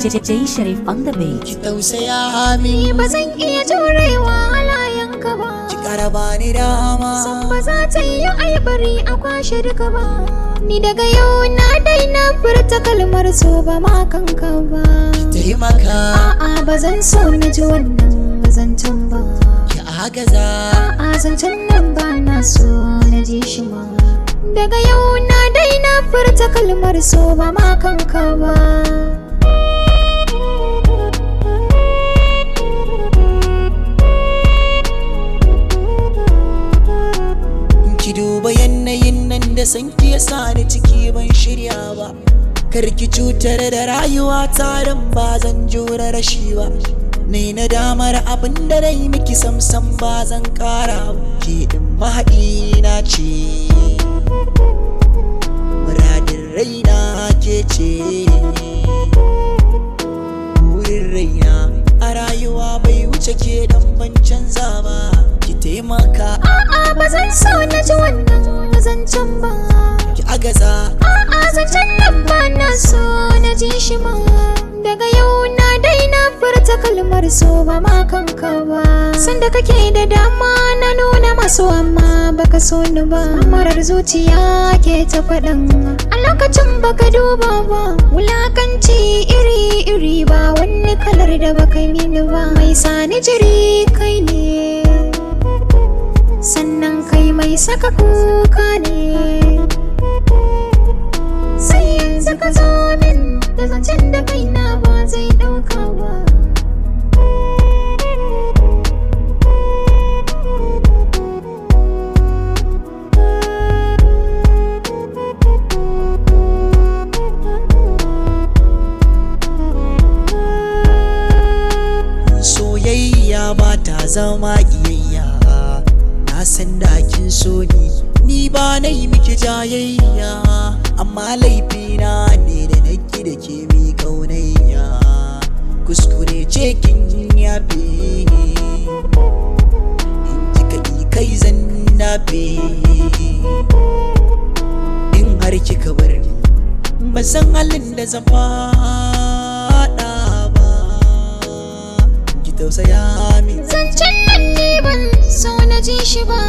Jay Sharif on the beat. Ki tausaya min, Ni ba zan iya jurewa halayenka ba. ki ƙara bani dama. San ba za ta yi bari a kwashe duka ba. Ni daga yau na daina furta kalmar so ba ma kanka ba. Taimaka, A'a ba zan so na ji wannan zancen ba. ki agaza. A'a zancen nan ba na so na ji shi ma. Daga yau na daina furta kalmar so ba ma kanka ba. Ki duba yanayin nan da sanki ya sani ciki ban shirya ba. Kar ki cutar da rayuwa tarin ba zan jura rashi ba. Nai na damar abin da na yi miki samsam ba zan ƙara ba. Ki ɗin mahaɗina ce, muradin raina ke ce. Burin raina a rayuwa bai wuce ke dan ban canza ba. Ki taimaka, A'a ba zan so na ji wannan zancen ba. ki agaza. A'a zancen nan ba na so na ji shi ma. Daga yau na daina furta kalmar so ba ma kanka ba. Sanda kake da dama na nuna masu amma baka so ni ba. Marar zuciya ke ta faɗin a lokacin baka duba ba. Wulakanci iri-iri ba wani kalar da baka yi mini ba. Mai sani jiri kai ne, sannan kai mai saka kuka ne. Sai yanzu ka zo min da zancen da kaina ba zai ɗauka ba. Soyayya ba ta zama ƙiyayya. Na san da kin so ni ba na yi miki jayayya. Amma laifina ne da nake da ke mi ƙaunayya. Kuskure ce kin yafe, in kika yi kai zan nafe. In har kika bar ni ba san halin da zan faɗa ba. Ki tausaya min, Zancen nan ne ban so na ji shi ba.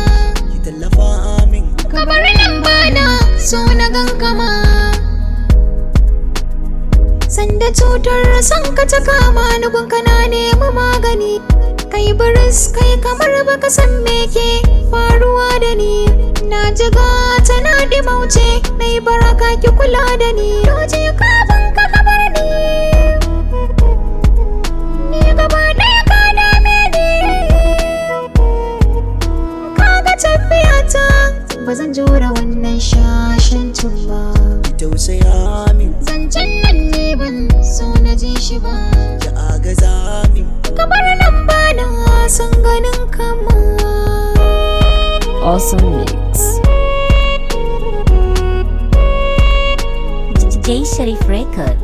ki tallafa min. Ka bar nan ba na so na gangama. Sanda cutar san ka ta kama ni gunka na nemi magani. Kai baris kai kamar baka san me ke faruwa da ni. Na jiga tana dimauce na yi baraka ki kula da ni. Doji kafin ka kabar ni, ni gaba ɗaya ka dame ni. Kaga tafiyata ba zan jura wannan shashancin ba. Ki tausaya min, Zancen nan ne ban so na ji shi ba. ki agaza min. Kamar nan ba na san ganin kama. Awesome mix. Jay Sharif record.